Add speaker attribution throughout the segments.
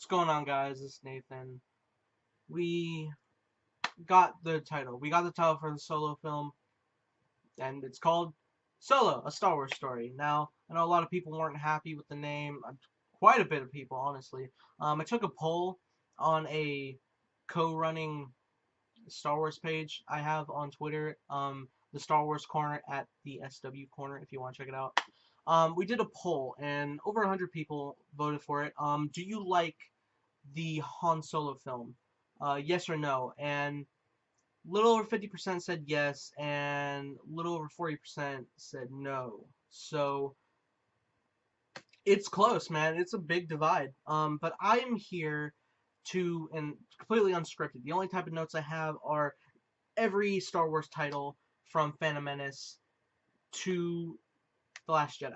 Speaker 1: going on, guys? This is Nathan. We got the title. We got the title for the Solo film, and it's called Solo, a Star Wars story. Now, I know a lot of people weren't happy with the name. Quite a bit of people, honestly. I took a poll on a co-running Star Wars page I have on Twitter. The Star Wars Corner at the SW Corner, if you want to check it out. We did a poll, and over 100 people voted for it. Do you like the Han Solo film? Yes or no? And little over 50% said yes, and little over 40% said no. So it's close, man. It's a big divide. But I am here and completely unscripted. The only type of notes I have are every Star Wars title from Phantom Menace to The Last Jedi.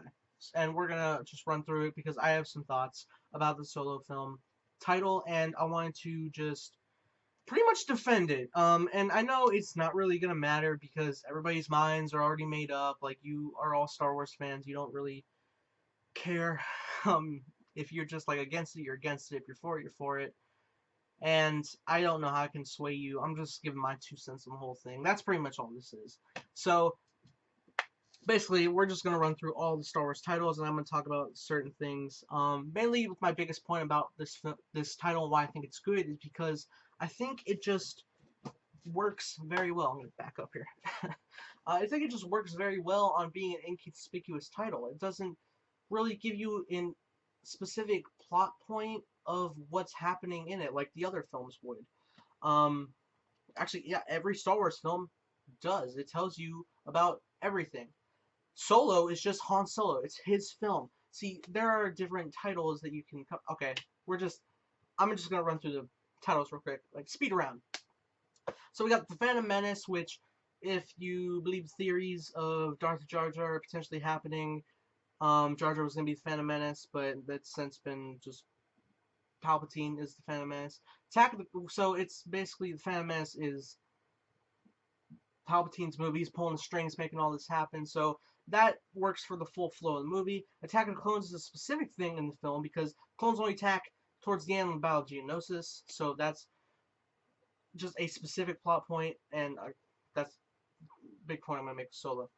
Speaker 1: And we're gonna just run through it because I have some thoughts about the Solo film title, and I wanted to just pretty much defend it. And I know it's not really gonna matter because everybody's minds are already made up. Like, you are all Star Wars fans, you don't really care. If you're just like against it, you're against it. If you're for it, you're for it. And I don't know how I can sway you. I'm just giving my 2 cents on the whole thing. That's pretty much all this is. So basically, we're just going to run through all the Star Wars titles, and I'm going to talk about certain things. Mainly, my biggest point about this title and why I think it's good is because I think it just works very well. I'm going to back up here. I think it just works very well on being an inconspicuous title. It doesn't really give you in specific plot point of what's happening in it like the other films would. Um, Actually, yeah, every Star Wars film does. It tells you about everything. Solo is just Han Solo. It's his film. See, there are different titles that you can. Okay, I'm just gonna run through the titles real quick, like speed around. So we got the Phantom Menace, which, if you believe theories of Darth Jar Jar potentially happening, Jar Jar was gonna be the Phantom Menace, but that's since been just Palpatine is the Phantom Menace. So it's basically the Phantom Menace is Palpatine's movie. He's pulling the strings, making all this happen. So that works for the full flow of the movie. Attack of the Clones is a specific thing in the film because clones only attack towards the end of the Battle of Geonosis. So that's just a specific plot point, and that's a big point I'm gonna make with Solo.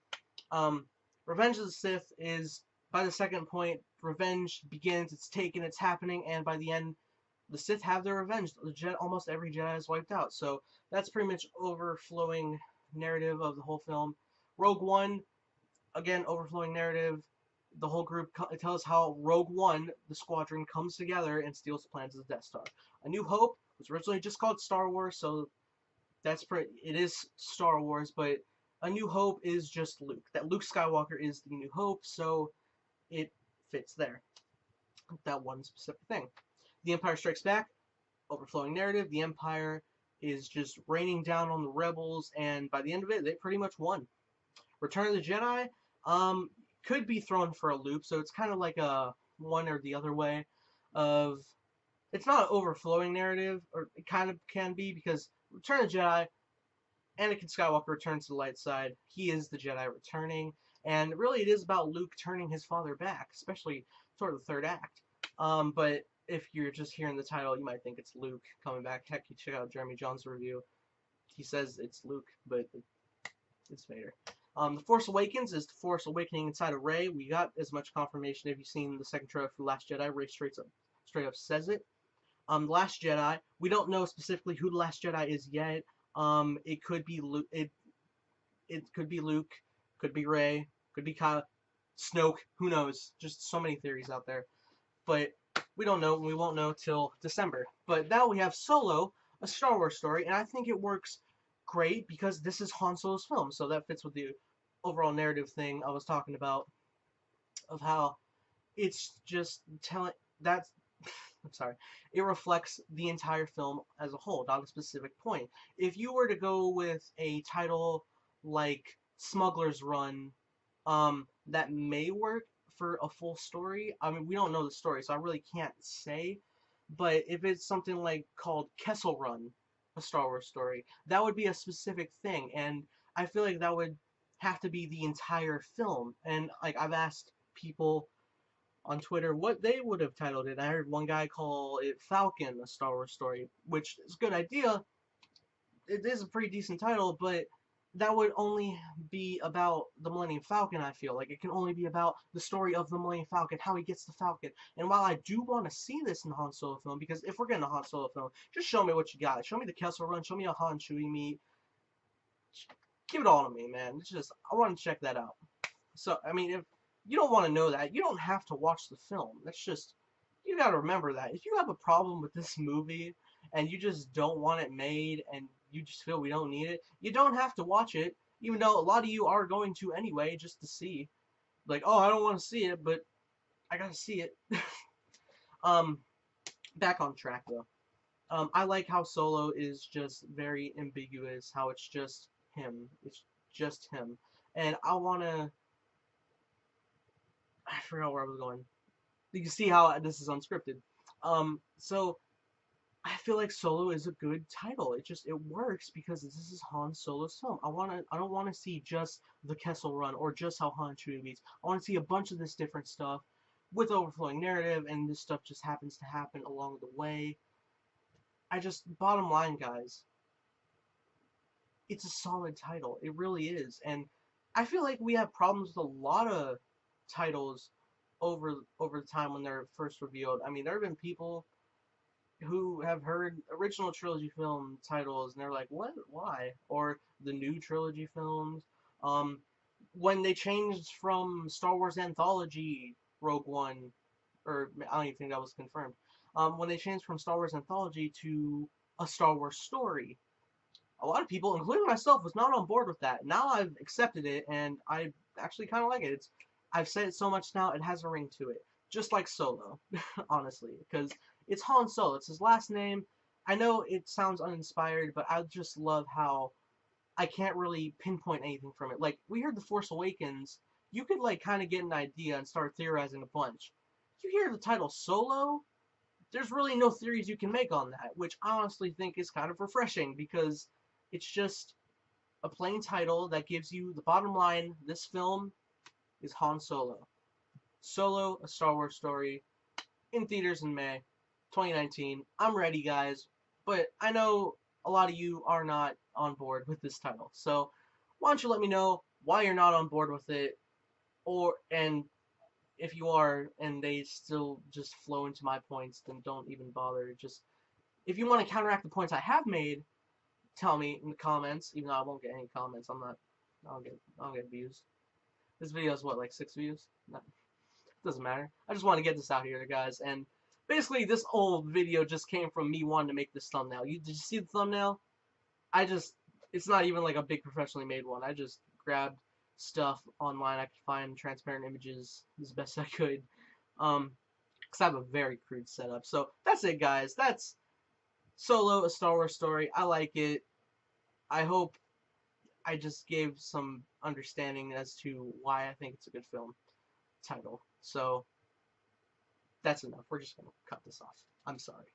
Speaker 1: Revenge of the Sith is, by the second point, revenge begins, it's taken, it's happening, and by the end, the Sith have their revenge. Almost every Jedi is wiped out. So that's pretty much overflowing narrative of the whole film. Rogue One, again, overflowing narrative. The whole group, it tells how Rogue One, the squadron, comes together and steals the plans of the Death Star. A New Hope was originally just called Star Wars, so it is Star Wars, but A New Hope is just Luke. That Luke Skywalker is the New Hope, so it fits there. That one specific thing. The Empire Strikes Back, overflowing narrative. The Empire is just raining down on the rebels, and by the end of it, they pretty much won. Return of the Jedi, could be thrown for a loop, so it's kind of like a one or the other way of. It's not an overflowing narrative, or it kind of can be, because Return of the Jedi, Anakin Skywalker returns to the light side. He is the Jedi returning, and really it is about Luke turning his father back, especially toward the third act. But if you're just hearing the title, you might think it's Luke coming back. Heck, you check out Jeremy John's review. He says it's Luke, but it's Vader. The Force Awakens is the Force awakening inside of Rey. We got as much confirmation. If you've seen the second trailer for The Last Jedi, Rey straight up says it. The Last Jedi, we don't know specifically who the Last Jedi is yet. It could be Luke. It could be Luke. Could be Rey. Could be Kyle. Snoke. Who knows? Just so many theories out there. But we don't know. We won't know till December. But now we have Solo, a Star Wars story, and I think it works great because this is Han Solo's film, so that fits with the overall narrative thing I was talking about, of how it's just telling that's I'm sorry, it reflects the entire film as a whole, not a specific point. If you were to go with a title like Smuggler's Run, that may work for a full story. I mean, we don't know the story, so I really can't say. But if it's something like called Kessel Run, a Star Wars story, that would be a specific thing, and I feel like that would have to be the entire film. And like I've asked people on Twitter what they would have titled it. I heard one guy call it Falcon, a Star Wars story, which is a good idea. It is a pretty decent title, but that would only be about the Millennium Falcon, I feel. Like, it can only be about the story of the Millennium Falcon, how he gets the Falcon. And while I do want to see this in the Han Solo film, because if we're getting a Han Solo film, just show me what you got. Show me the Kessel Run, show me a Han Chewie meet. Give it all to me, man. It's just, I want to check that out. So, I mean, if you don't want to know that, you don't have to watch the film. That's just, you gotta remember that. If you have a problem with this movie, and you just don't want it made, and you just feel we don't need it, you don't have to watch it, even though a lot of you are going to anyway, just to see. Like, oh, I don't want to see it, but I gotta see it. um, Back on track, though. I like how Solo is just very ambiguous, how it's just him. It's just him. And I wanna, I forgot where I was going. You can see how this is unscripted. So I feel like Solo is a good title. It works because this is Han Solo's film. I don't wanna see just the Kessel Run or just how Han Chewie meets. I wanna see a bunch of this different stuff with overflowing narrative, and this stuff just happens to happen along the way. Bottom line, guys, it's a solid title. It really is. And I feel like we have problems with a lot of titles over the time when they're first revealed. I mean, there have been people who have heard original trilogy film titles and they're like, "What? Why?" Or the new trilogy films. Um, when they changed from Star Wars Anthology Rogue One, or I don't even think that was confirmed. When they changed from Star Wars Anthology to a Star Wars story, a lot of people, including myself, was not on board with that. Now I've accepted it, and I actually kind of like it. I've said it so much now, it has a ring to it. Just like Solo, honestly, because it's Han Solo. It's his last name. I know it sounds uninspired, but I just love how I can't really pinpoint anything from it. Like, we heard The Force Awakens, you could, like, kind of get an idea and start theorizing a bunch. You hear the title Solo, there's really no theories you can make on that, which I honestly think is kind of refreshing because it's just a plain title that gives you the bottom line. This film is Han Solo. Solo, a Star Wars story, in theaters in May 2019. I'm ready, guys, but I know a lot of you are not on board with this title. So why don't you let me know why you're not on board with it, and if you are and they still just flow into my points, then don't even bother. Just if you want to counteract the points I have made, tell me in the comments. Even though I won't get any comments, I don't get views. This video is what, like 6 views? No, doesn't matter. I just want to get this out here, guys. And basically, this old video just came from me wanting to make this thumbnail. Did you see the thumbnail? It's not even like a big professionally made one. I just grabbed stuff online I could find, transparent images as best I could. Because I have a very crude setup. So that's it, guys. That's Solo, a Star Wars story. I like it. I hope I just gave some understanding as to why I think it's a good film title. So that's enough. We're just going to cut this off. I'm sorry.